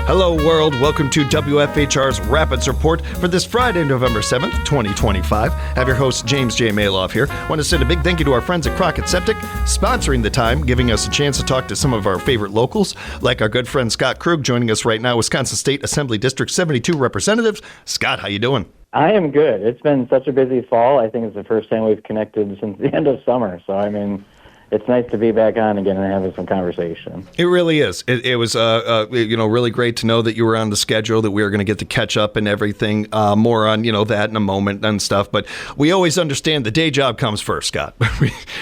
Hello, world. Welcome to WFHR's Rapids Report for this Friday, November 7th, 2025. I have your host, James J. Maloff here. I want to send a big thank you to our friends at Krug Septic, sponsoring the time, giving us a chance to talk to some of our favorite locals, like our good friend Scott Krug, joining us right now, Wisconsin State Assembly District 72 representative. Scott, how you doing? I am good. It's been such a busy fall. I think it's the first time we've connected since the end of summer. So, it's nice to be back on again and having some conversation. It really is. It was, really great to know that you were on the schedule, that we were going to get to catch up and everything. More on, that in a moment and stuff. But we always understand the day job comes first, Scott.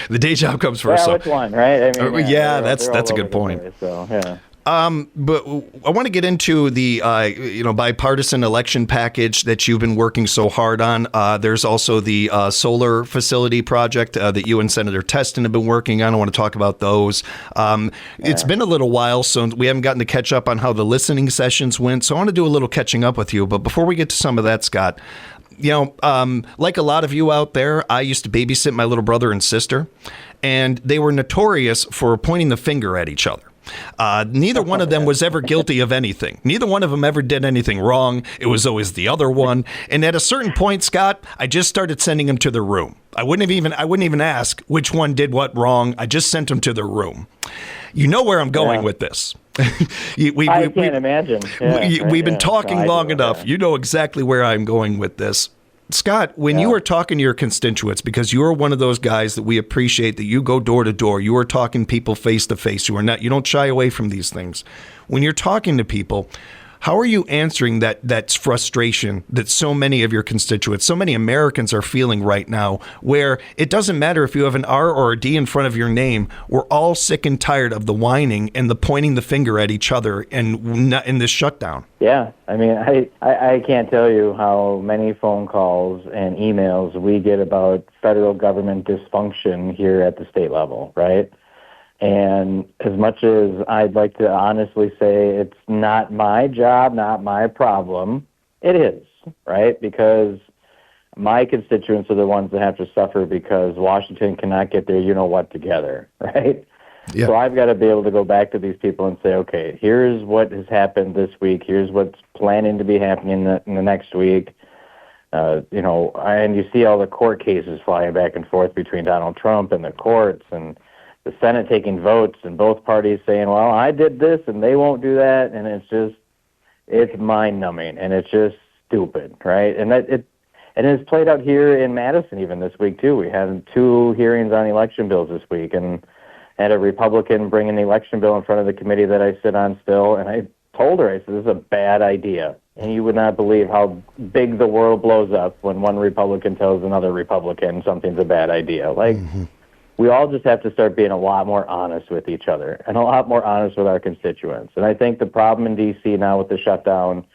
The day job comes first. Yeah, which one, right? That's a good point. But I want to get into the, bipartisan election package that you've been working so hard on. There's also the solar facility project that you and Senator Teston have been working on. I want to talk about those. It's been a little while, so we haven't gotten to catch up on how the listening sessions went. So I want to do a little catching up with you. But before we get to some of that, Scott, like a lot of you out there, I used to babysit my little brother and sister, and they were notorious for pointing the finger at each other. Neither one of them was ever guilty of anything. Neither one of them ever did anything wrong. It was always the other one. And at a certain point, Scott, I just started sending them to their room. I wouldn't even ask which one did what wrong. I just sent them to their room. You know where I'm going with this. I can't imagine. We've been talking long enough. You know exactly where I'm going with this. Scott, when you are talking to your constituents, because you are one of those guys that we appreciate, that you go door to door, you are talking people face to face, you don't shy away from these things. When you're talking to people, how are you answering that frustration that so many of your constituents, so many Americans are feeling right now, where it doesn't matter if you have an R or a D in front of your name, we're all sick and tired of the whining and the pointing the finger at each other and in this shutdown? Yeah, I can't tell you how many phone calls and emails we get about federal government dysfunction here at the state level, right? And as much as I'd like to honestly say it's not my job, not my problem, it is, right? Because my constituents are the ones that have to suffer because Washington cannot get their you-know-what together, right? Yeah. So I've got to be able to go back to these people and say, okay, here's what has happened this week. Here's what's planning to be happening in the next week. And you see all the court cases flying back and forth between Donald Trump and the courts and the Senate taking votes and both parties saying, well, I did this and they won't do that. And it's mind-numbing and it's just stupid, right? And it's played out here in Madison even this week, too. We had 2 hearings on election bills this week and had a Republican bring an election bill in front of the committee that I sit on still. And I told her, I said, this is a bad idea. And you would not believe how big the world blows up when one Republican tells another Republican something's a bad idea. We all just have to start being a lot more honest with each other and a lot more honest with our constituents. And I think the problem in D.C. now with the shutdown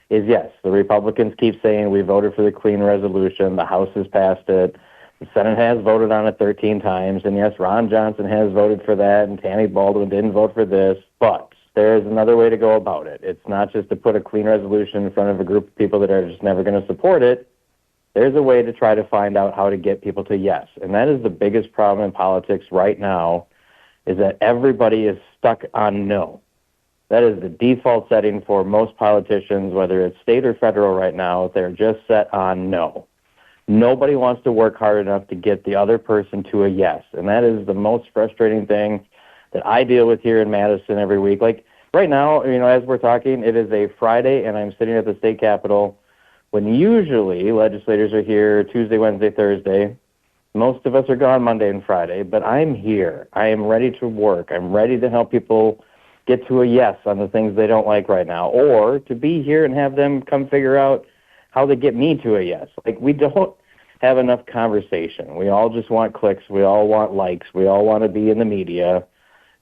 is, yes, the Republicans keep saying we voted for the clean resolution, the House has passed it, the Senate has voted on it 13 times, and yes, Ron Johnson has voted for that, and Tammy Baldwin didn't vote for this, but there's another way to go about it. It's not just to put a clean resolution in front of a group of people that are just never going to support it. There's a way to try to find out how to get people to yes. And that is the biggest problem in politics right now, is that everybody is stuck on no. That is the default setting for most politicians, whether it's state or federal right now. They're just set on no. Nobody wants to work hard enough to get the other person to a yes. And that is the most frustrating thing that I deal with here in Madison every week. Like right now, as we're talking, it is a Friday and I'm sitting at the state capitol when usually legislators are here Tuesday, Wednesday, Thursday. Most of us are gone Monday and Friday, but I'm here. I am ready to work. I'm ready to help people get to a yes on the things they don't like right now, or to be here and have them come figure out how to get me to a yes. Like, we don't have enough conversation. We all just want clicks. We all want likes. We all want to be in the media,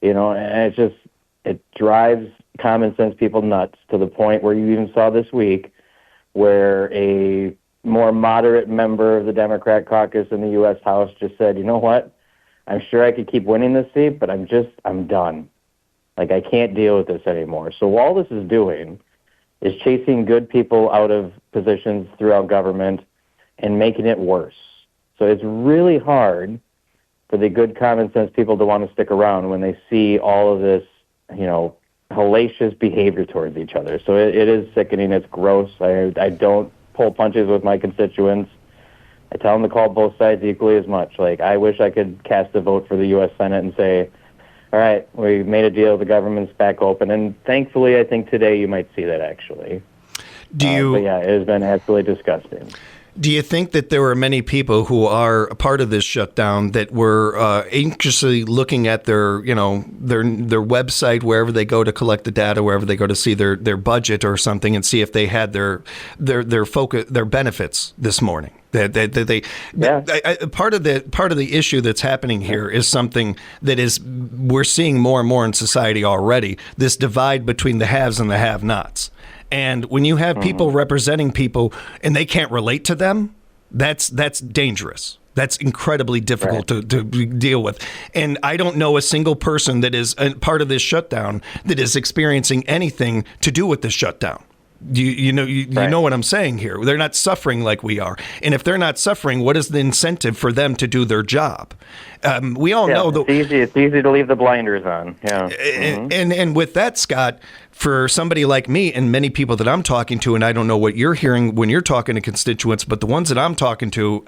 and it drives common sense people nuts to the point where you even saw this week where a more moderate member of the Democrat caucus in the U.S. House just said, you know what, I'm sure I could keep winning this seat, but I'm done. Like, I can't deal with this anymore. So all this is doing is chasing good people out of positions throughout government and making it worse. So it's really hard for the good common sense people to want to stick around when they see all of this, hellacious behavior towards each other. So it is sickening. It's gross. I don't pull punches with my constituents. I tell them to call both sides equally as much. Like, I wish I could cast a vote for the U.S. Senate and say, all right, we made a deal, the government's back open. And thankfully, I think today you might see that, actually. But yeah, it has been absolutely disgusting. Do you think that there were many people who are a part of this shutdown that were anxiously looking at their website, wherever they go to collect the data, wherever they go to see their budget or something, and see if they had their focus, their benefits this morning? Part of the issue that's happening here is something that we're seeing more and more in society already. This divide between the haves and the have-nots. And when you have people representing people and they can't relate to them, that's dangerous. That's incredibly difficult to deal with. And I don't know a single person that is a part of this shutdown that is experiencing anything to do with this shutdown. You know what I'm saying here. They're not suffering like we are. And if they're not suffering, what is the incentive for them to do their job? We all know it's easy to leave the blinders on. Yeah. And with that, Scott, for somebody like me and many people that I'm talking to, and I don't know what you're hearing when you're talking to constituents, but the ones that I'm talking to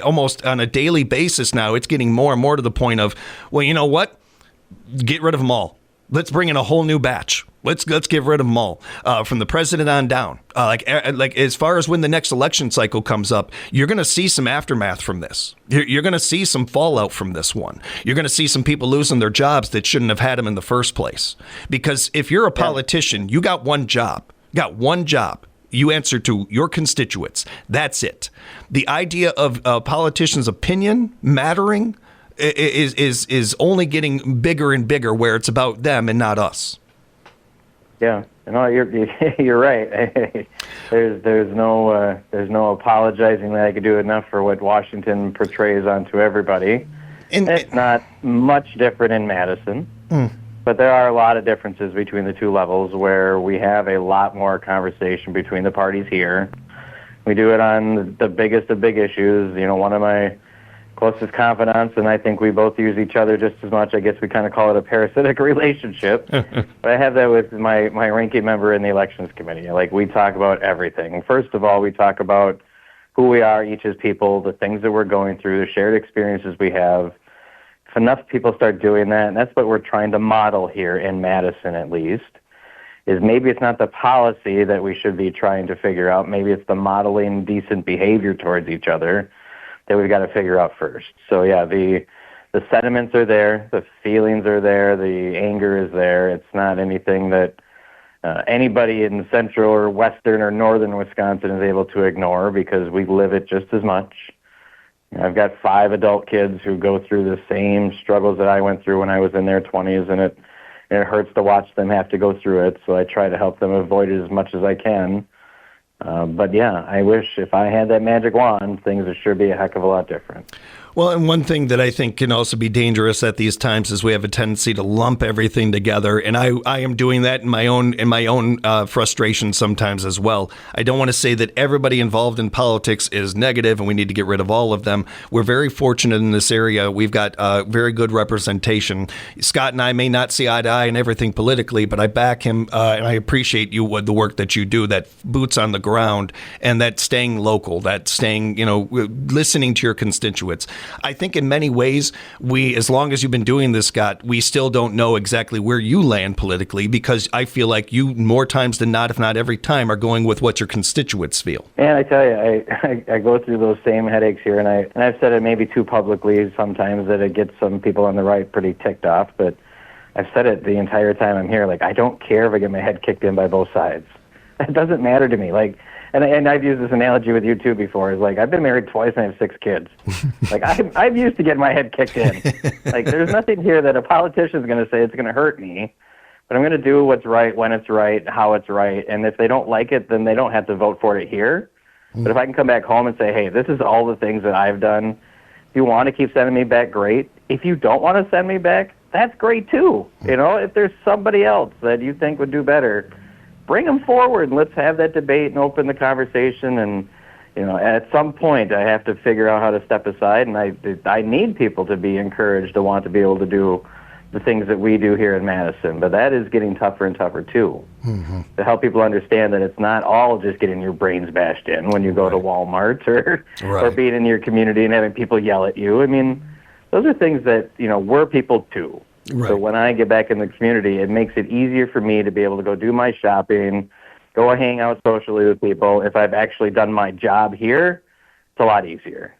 almost on a daily basis now, it's getting more and more to the point of, well, you know what? Get rid of them all. Let's bring in a whole new batch. Let's get rid of them all, from the president on down. Like as far as when the next election cycle comes up, you're going to see some aftermath from this. You're going to see some fallout from this one. You're going to see some people losing their jobs that shouldn't have had them in the first place. Because if you're a politician, you got one job. You answer to your constituents. That's it. The idea of a politician's opinion mattering is only getting bigger and bigger, where it's about them and not us. Yeah, you're right. There's no apologizing that I could do enough for what Washington portrays onto everybody. And it's not much different in Madison, but there are a lot of differences between the two levels where we have a lot more conversation between the parties here. We do it on the biggest of big issues. One of my closest confidants, and I think we both use each other just as much. I guess we kind of call it a parasitic relationship. But I have that with my ranking member in the elections committee. Like, we talk about everything. First of all, we talk about who we are each as people, the things that we're going through, the shared experiences we have. If enough people start doing that, and that's what we're trying to model here in Madison at least, is maybe it's not the policy that we should be trying to figure out. Maybe it's the modeling decent behavior towards each other that we've got to figure out first. So yeah, the sentiments are there, the feelings are there, the anger is there. It's not anything that anybody in central or western or northern Wisconsin is able to ignore, because we live it just as much. I've got 5 adult kids who go through the same struggles that I went through when I was in their 20s, and it hurts to watch them have to go through it. So I try to help them avoid it as much as I can. But yeah, I wish if I had that magic wand, things would sure be a heck of a lot different. Well, and one thing that I think can also be dangerous at these times is we have a tendency to lump everything together, and I am doing that in my own frustration sometimes as well. I don't want to say that everybody involved in politics is negative and we need to get rid of all of them. We're very fortunate in this area. We've got very good representation. Scott and I may not see eye to eye in everything politically, but I back him, and I appreciate the work that you do, that boots on the ground, and that staying local, that staying, listening to your constituents. I think in many ways, as long as you've been doing this, Scott, we still don't know exactly where you land politically, because I feel like you, more times than not, if not every time, are going with what your constituents feel. And I tell you, I go through those same headaches here, and I've said it maybe too publicly sometimes that it gets some people on the right pretty ticked off, but I've said it the entire time I'm here. Like, I don't care if I get my head kicked in by both sides. It doesn't matter to me. Like, and I've used this analogy with you too before. Is like, I've been married twice and I have 6 kids. Like, I'm used to getting my head kicked in. Like, there's nothing here that a politician is going to say it's going to hurt me, but I'm going to do what's right, when it's right, how it's right. And if they don't like it, then they don't have to vote for it here. But if I can come back home and say, hey, this is all the things that I've done. If you want to keep sending me back, great. If you don't want to send me back, that's great too. If there's somebody else that you think would do better, bring them forward and let's have that debate and open the conversation. And, at some point I have to figure out how to step aside, and I need people to be encouraged to want to be able to do the things that we do here in Madison, but that is getting tougher and tougher too. To help people understand that it's not all just getting your brains bashed in when you go to Walmart or being in your community and having people yell at you. I mean, those are things that, we're people too. Right. So when I get back in the community, it makes it easier for me to be able to go do my shopping, go hang out socially with people. If I've actually done my job here, it's a lot easier.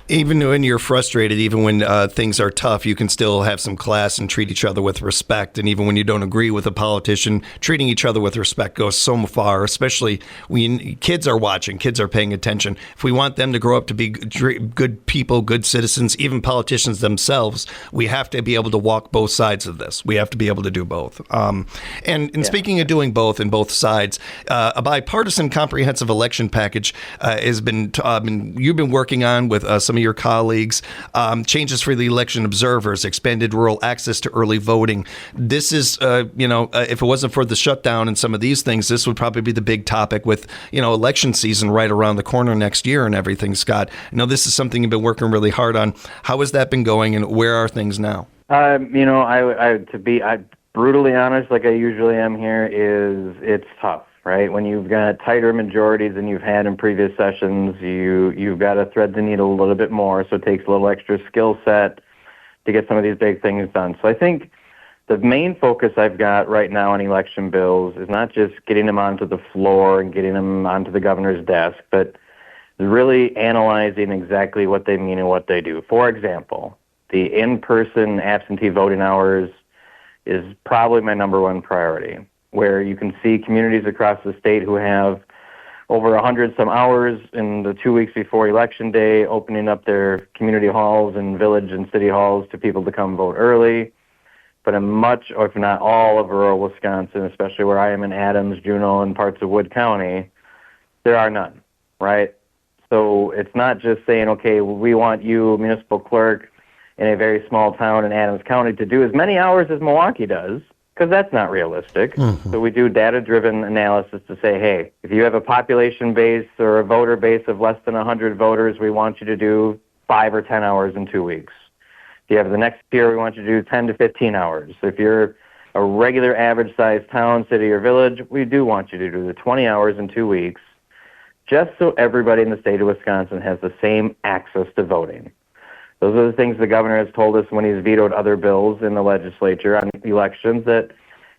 Even when you're frustrated, even when things are tough, you can still have some class and treat each other with respect. And even when you don't agree with a politician, treating each other with respect goes so far, especially when kids are watching, kids are paying attention. If we want them to grow up to be good people, good citizens, even politicians themselves, we have to be able to walk both sides of this. We have to be able to do both. And speaking of doing both and both sides, a bipartisan comprehensive election package has been you've been working on with some of your colleagues, changes for the election observers, expanded rural access to early voting. This is, if it wasn't for the shutdown and some of these things, this would probably be the big topic with, election season right around the corner next year and everything, Scott. I know this is something you've been working really hard on. How has that been going and where are things now? To be brutally honest, like I usually am here, it's tough. Right? When you've got tighter majorities than you've had in previous sessions, you've got to thread the needle a little bit more, so it takes a little extra skill set to get some of these big things done. So I think the main focus I've got right now on election bills is not just getting them onto the floor and getting them onto the governor's desk, but really analyzing exactly what they mean and what they do. For example, the in-person absentee voting hours is probably my number one priority, where you can see communities across the state who have over 100 some hours in the 2 weeks before Election Day, opening up their community halls and village and city halls to people to come vote early. But in much, or if not all, of rural Wisconsin, especially where I am in Adams, Juneau, and parts of Wood County, there are none, right? So it's not just saying, okay, we want you, municipal clerk, in a very small town in Adams County to do as many hours as Milwaukee does, because that's not realistic. So we do data-driven analysis to say, hey, if you have a population base or a voter base of less than 100 voters, we want you to do 5 or 10 hours in 2 weeks. If you have the next year, we want you to do 10 to 15 hours. If you're a regular average-sized town, city, or village, we do want you to do the 20 hours in 2 weeks, just so everybody in the state of Wisconsin has the same access to voting. Those are the things the governor has told us when he's vetoed other bills in the legislature on elections, that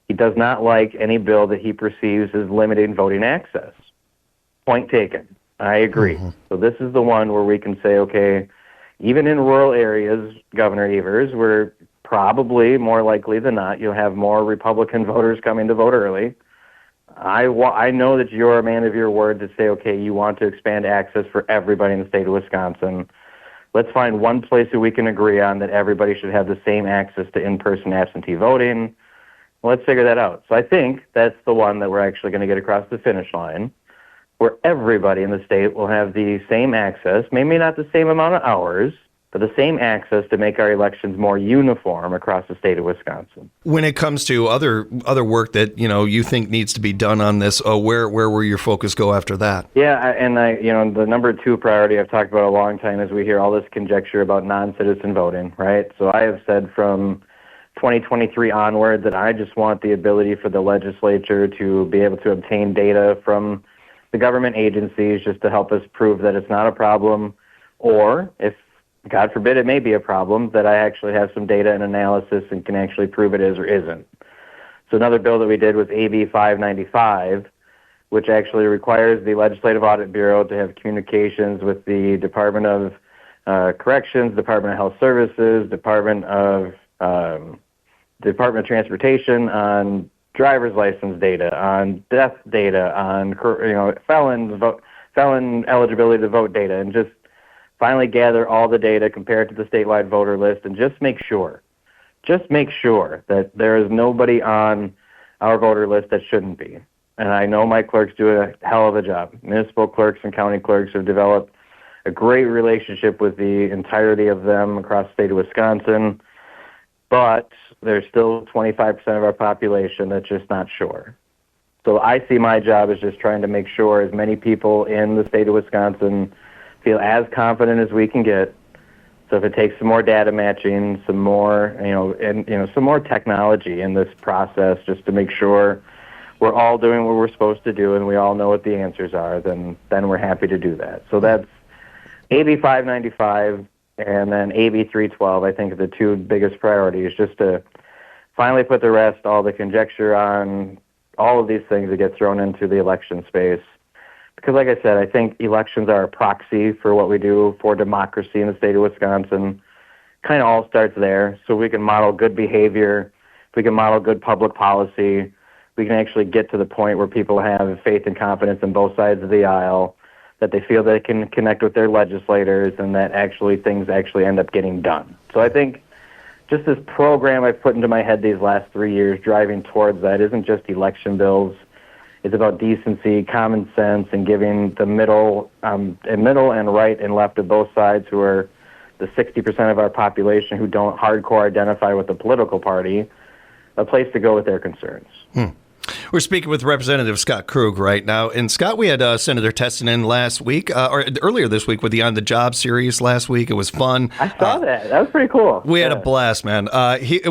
he does not like any bill that he perceives as limiting voting access. Point taken. I agree. So this is the one where we can say, okay, even in rural areas, Governor Evers, where probably more likely than not you'll have more Republican voters coming to vote early. I know that you're a man of your word to say, okay, you want to expand access for everybody in the state of Wisconsin. Let's find one place that we can agree on that everybody should have the same access to in-person absentee voting. Let's figure that out. So I think that's the one that we're actually going to get across the finish line, where everybody in the state will have the same access, maybe not the same amount of hours, but the same access to make our elections more uniform across the state of Wisconsin. When it comes to other work that you think needs to be done on this, where will your focus go after that? Yeah, the number 2 priority I've talked about a long time is we hear all this conjecture about non-citizen voting, right? So I have said from 2023 onward that I just want the ability for the legislature to be able to obtain data from the government agencies just to help us prove that it's not a problem, or if God forbid it may be a problem, that I actually have some data and analysis and can actually prove it is or isn't. So another bill that we did was AB 595, which actually requires the Legislative Audit Bureau to have communications with the Department of Corrections, Department of Health Services, Department of Transportation on driver's license data, on death data, on felon eligibility to vote data, and just finally gather all the data, compare it to the statewide voter list, and just make sure that there is nobody on our voter list that shouldn't be. And I know my clerks do a hell of a job. Municipal clerks and county clerks have developed a great relationship with the entirety of them across the state of Wisconsin, but there's still 25% of our population that's just not sure. So I see my job as just trying to make sure as many people in the state of Wisconsin feel as confident as we can get So if it takes some more data matching, some more, some more technology in this process, just to make sure we're all doing what we're supposed to do and we all know what the answers are, then we're happy to do that. So that's AB 595 and then AB 312, I think, are the two biggest priorities, just to finally put to rest all the conjecture on all of these things that get thrown into the election space. Because like I said, I think elections are a proxy for what we do for democracy in the state of Wisconsin. Kind of all starts there. So we can model good behavior, if we can model good public policy, we can actually get to the point where people have faith and confidence in both sides of the aisle, that they feel they can connect with their legislators, and that actually things actually end up getting done. So I think just this program I've put into my head these last 3 years, driving towards that, isn't just election bills. It's about decency, common sense, and giving the middle and right and left of both sides, who are the 60% of our population who don't hardcore identify with the political party, a place to go with their concerns. We're speaking with Representative Scott Krug right now. And Scott, we had Senator Testin in last week, or earlier this week with the On the Job series last week. It was fun. I saw that. That was pretty cool. We had a blast, man. I've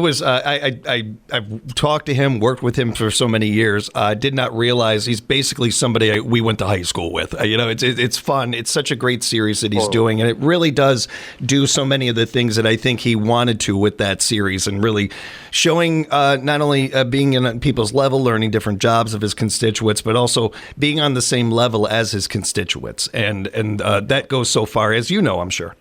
talked to him, worked with him for so many years. Did not realize he's basically somebody we went to high school with. It's fun. It's such a great series that he's doing, and it really does do so many of the things that I think he wanted to with that series, and really showing not only being in people's level, learning different jobs of his constituents, but also being on the same level as his constituents. And that goes so far, as you know, I'm sure.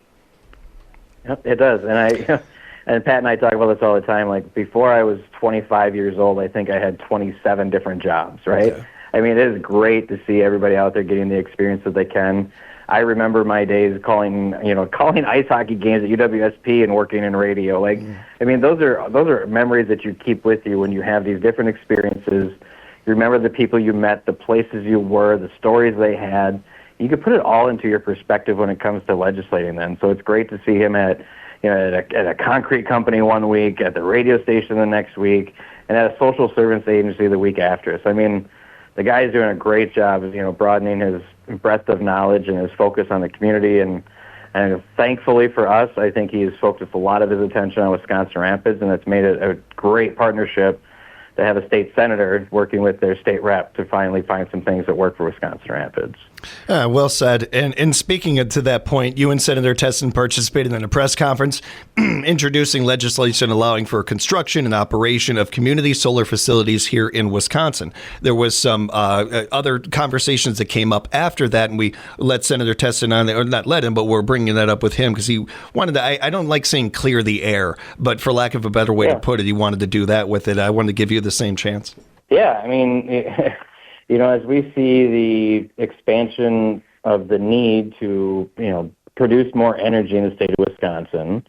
Yep, it does. And and Pat and I talk about this all the time. Like, before I was 25 years old, I think I had 27 different jobs, right? Okay. I mean, it is great to see everybody out there getting the experience that they can. I remember my days calling ice hockey games at UWSP and working in radio. I mean, those are memories that you keep with you when you have these different experiences. You remember the people you met, the places you were, the stories they had. You could put it all into your perspective when it comes to legislating then. So it's great to see him at a concrete company one week, at the radio station the next week, and at a social service agency the week after. So, I mean, the guy's doing a great job of, broadening his breadth of knowledge and his focus on the community. And thankfully for us, I think he's focused a lot of his attention on Wisconsin Rapids, and it's made it a great partnership to have a state senator working with their state rep to finally find some things that work for Wisconsin Rapids. Well said. And speaking to that point, you and Senator Testin participated in a press conference introducing legislation allowing for construction and operation of community solar facilities here in Wisconsin. There was some other conversations that came up after that, and we let Senator Testin on, or not let him, but we're bringing that up with him because he wanted to, I don't like saying clear the air, but for lack of a better way to put it, he wanted to do that with it. I wanted to give you the same chance. Yeah, I mean, as we see the expansion of the need to, produce more energy in the state of Wisconsin,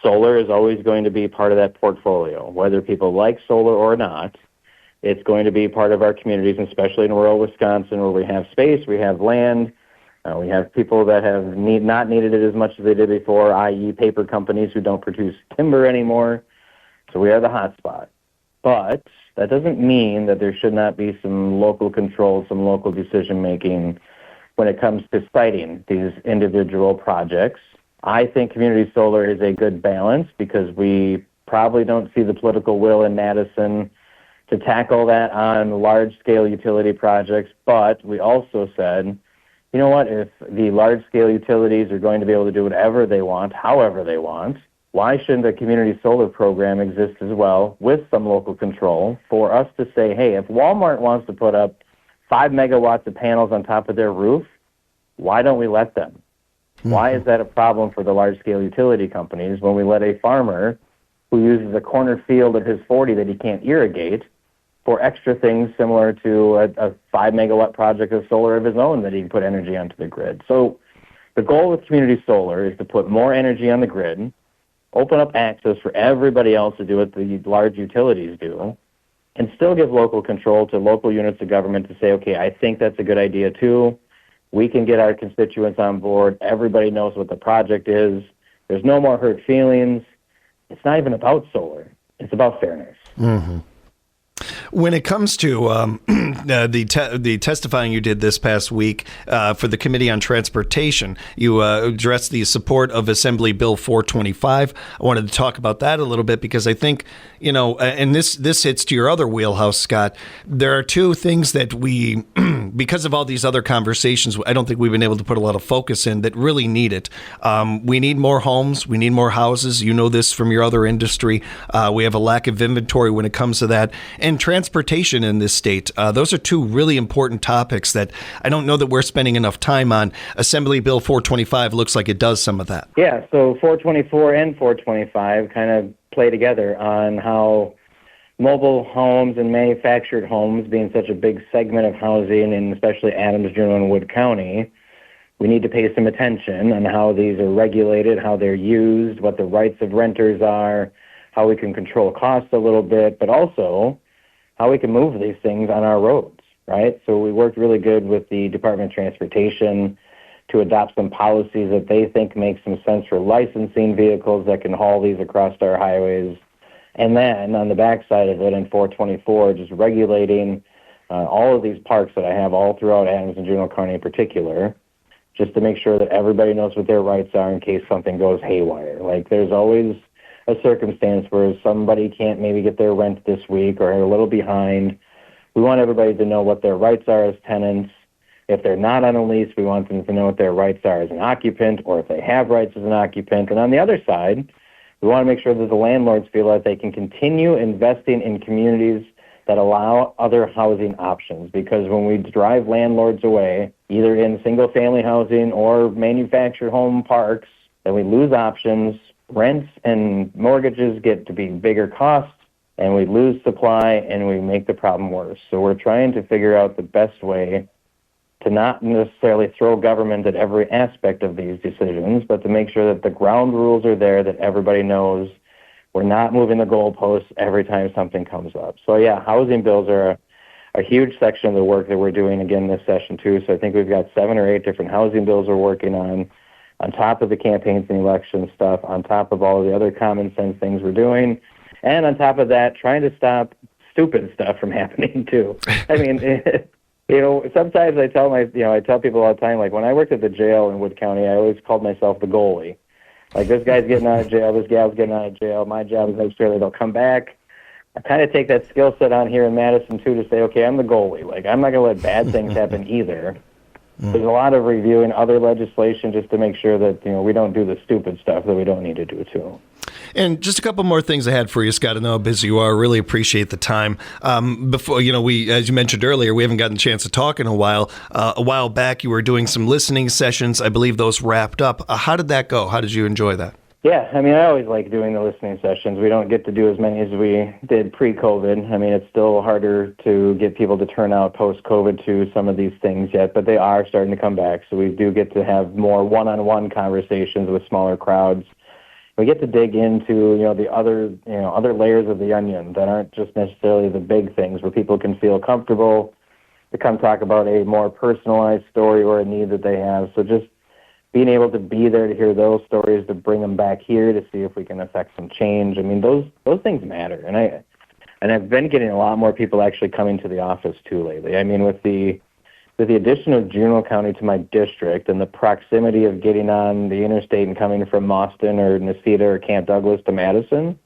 solar is always going to be part of that portfolio. Whether people like solar or not, it's going to be part of our communities, especially in rural Wisconsin, where we have space, we have land, we have people that have not needed it as much as they did before, i.e. paper companies who don't produce timber anymore. So we are the hot spot. But that doesn't mean that there should not be some local control, some local decision-making when it comes to siting these individual projects. I think community solar is a good balance because we probably don't see the political will in Madison to tackle that on large-scale utility projects, but we also said, you know what, if the large-scale utilities are going to be able to do whatever they want, however they want, why shouldn't a community solar program exist as well with some local control for us to say, hey, if Walmart wants to put up 5 megawatts of panels on top of their roof, why don't we let them? Mm-hmm. Why is that a problem for the large-scale utility companies when we let a farmer who uses a corner field of his 40 that he can't irrigate for extra things similar to a 5 megawatt project of solar of his own that he can put energy onto the grid? So the goal with community solar is to put more energy on the grid, open up access for everybody else to do what the large utilities do, and still give local control to local units of government to say, okay, I think that's a good idea too. We can get our constituents on board. Everybody knows what the project is. There's no more hurt feelings. It's not even about solar. It's about fairness. Mm-hmm. When it comes to the testifying you did this past week for the Committee on Transportation, you addressed the support of Assembly Bill 425. I wanted to talk about that a little bit because I think, and this hits to your other wheelhouse, Scott. There are two things that we, because of all these other conversations, I don't think we've been able to put a lot of focus in that really need it. We need more homes. We need more houses. You know this from your other industry. We have a lack of inventory when it comes to that. And transportation in this state. Those are two really important topics that I don't know that we're spending enough time on. Assembly Bill 425 looks like it does some of that. Yeah, so 424 and 425 kind of play together on how mobile homes and manufactured homes, being such a big segment of housing, and especially Adams, Juneau, and Wood County, we need to pay some attention on how these are regulated, how they're used, what the rights of renters are, how we can control costs a little bit, but also how we can move these things on our roads, right? So we worked really good with the Department of Transportation to adopt some policies that they think make some sense for licensing vehicles that can haul these across our highways. And then on the backside of it in 424, just regulating all of these parks that I have all throughout Adams and Juneau County in particular, just to make sure that everybody knows what their rights are in case something goes haywire. Like there's always a circumstance where somebody can't maybe get their rent this week or are a little behind. We want everybody to know what their rights are as tenants. If they're not on a lease, we want them to know what their rights are as an occupant, or if they have rights as an occupant. And on the other side, we want to make sure that the landlords feel that they can continue investing in communities that allow other housing options. Because when we drive landlords away, either in single-family housing or manufactured home parks, then we lose options. Rents and mortgages get to be bigger costs, and we lose supply, and we make the problem worse. So we're trying to figure out the best way to not necessarily throw government at every aspect of these decisions, but to make sure that the ground rules are there, that everybody knows we're not moving the goalposts every time something comes up. So yeah, housing bills are a huge section of the work that we're doing again this session too. So I think we've got 7 or 8 different housing bills we're working on top of the campaigns and election stuff, on top of all of the other common sense things we're doing, and on top of that, trying to stop stupid stuff from happening too. I mean, sometimes I tell people all the time, like when I worked at the jail in Wood County, I always called myself the goalie. Like this guy's getting out of jail, this gal's getting out of jail. My job is to make sure that they'll come back. I kind of take that skill set on here in Madison too to say, okay, I'm the goalie. Like I'm not going to let bad things happen either. There's a lot of reviewing other legislation just to make sure that we don't do the stupid stuff that we don't need to do too. And just a couple more things I had for you, Scott. I know how busy you are. Really appreciate the time. Before, we, as you mentioned earlier, we haven't gotten a chance to talk in a while. A while back, you were doing some listening sessions. I believe those wrapped up. How did that go? How did you enjoy that? Yeah, I mean, I always like doing the listening sessions. We don't get to do as many as we did pre-COVID. I mean, it's still harder to get people to turn out post-COVID to some of these things yet, but they are starting to come back. So we do get to have more one-on-one conversations with smaller crowds. We get to dig into, the other layers of the onion that aren't just necessarily the big things, where people can feel comfortable to come talk about a more personalized story or a need that they have. So just being able to be there to hear those stories, to bring them back here to see if we can affect some change. I mean, those things matter. And I've been getting a lot more people actually coming to the office too lately. I mean, with the addition of Juneau County to my district and the proximity of getting on the interstate and coming from Mauston or Necedah or Camp Douglas to Madison,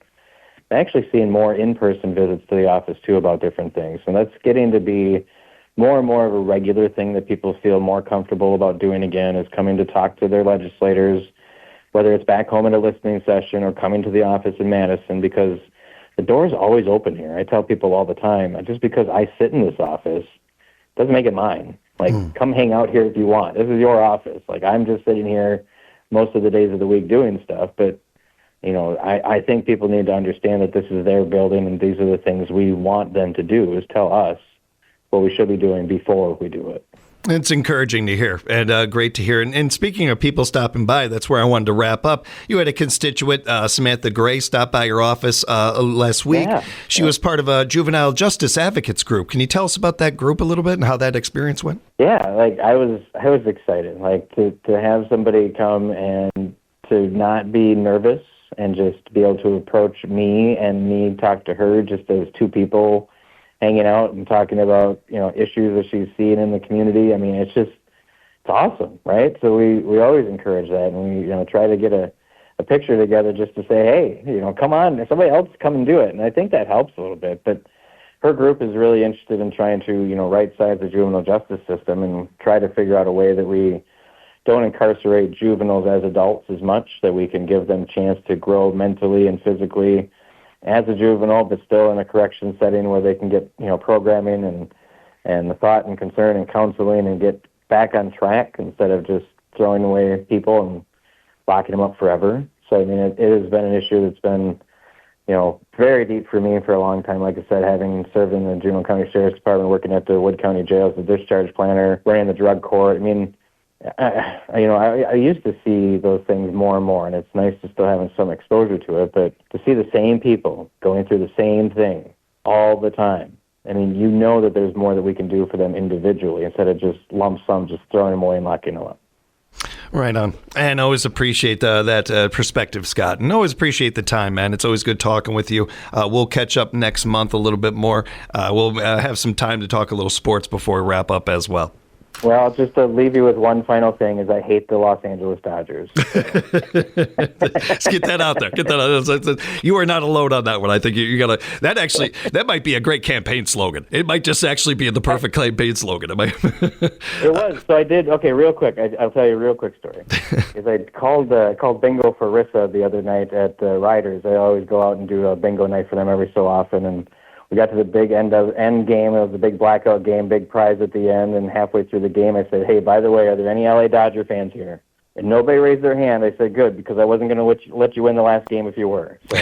I'm actually seeing more in-person visits to the office too about different things. And that's getting to be more and more of a regular thing that people feel more comfortable about doing again, is coming to talk to their legislators, whether it's back home at a listening session or coming to the office in Madison, because the door's always open here. I tell people all the time, just because I sit in this office doesn't make it mine. Like, come hang out here if you want. This is your office. Like, I'm just sitting here most of the days of the week doing stuff, but I think people need to understand that this is their building and these are the things we want them to do, is tell us what we should be doing before we do it. It's encouraging to hear and great to hear. And speaking of people stopping by, that's where I wanted to wrap up. You had a constituent, Samantha Gray, stop by your office last week. Yeah. She was part of a juvenile justice advocates group. Can you tell us about that group a little bit and how that experience went? Yeah, like I was excited, like to have somebody come and to not be nervous and just be able to approach me and me talk to her just as two people hanging out and talking about, issues that she's seeing in the community. I mean, it's awesome, right? So we always encourage that, and we try to get a picture together just to say, hey, come on, somebody else come and do it. And I think that helps a little bit. But her group is really interested in trying to, right-size the juvenile justice system and try to figure out a way that we don't incarcerate juveniles as adults as much, that we can give them a chance to grow mentally and physically as a juvenile, but still in a correction setting where they can get, programming and the thought and concern and counseling and get back on track instead of just throwing away people and locking them up forever. So, I mean, it has been an issue that's been, very deep for me for a long time. Like I said, having served in the Juneau County Sheriff's Department, working at the Wood County Jail as a discharge planner, running the drug court. I mean, I used to see those things more and more, and it's nice to still having some exposure to it, but to see the same people going through the same thing all the time, I mean, that there's more that we can do for them individually instead of just lump sum, just throwing them away and locking them up. Right on. And always appreciate that perspective, Scott. And always appreciate the time, man. It's always good talking with you. We'll catch up next month a little bit more. We'll have some time to talk a little sports before we wrap up as well. Well, just to leave you with one final thing is I hate the Los Angeles Dodgers. Let's get that out there. Get that out. You are not alone on that one. I think you got to. That might be a great campaign slogan. It might just actually be the perfect campaign slogan. It was. So I did. Okay, real quick. I'll tell you a real quick story. Is I called bingo for Rissa the other night at the Riders. I always go out and do a bingo night for them every so often, and we got to the big end game. It was the big blackout game, big prize at the end. And halfway through the game, I said, hey, by the way, are there any LA Dodger fans here? And nobody raised their hand. I said, good, because I wasn't going to let you win the last game if you were. So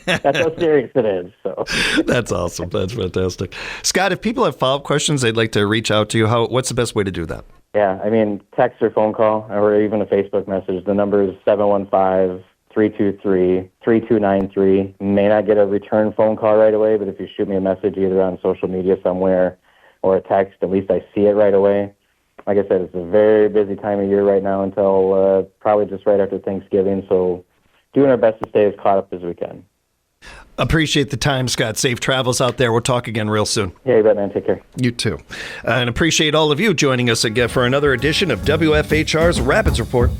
that's how serious it is. So that's awesome. That's fantastic. Scott, if people have follow-up questions, they'd like to reach out to you. What's the best way to do that? Yeah, I mean, text or phone call or even a Facebook message. The number is 715-323-3293. May not get a return phone call right away, but if you shoot me a message either on social media somewhere or a text, at least I see it right away. Like I said, it's a very busy time of year right now until probably just right after Thanksgiving, so doing our best to stay as caught up as we can. Appreciate the time, Scott. Safe travels out there. We'll talk again real soon. Yeah, you bet, man. Take care. You too. And appreciate all of you joining us again for another edition of WFHR's Rapids Report.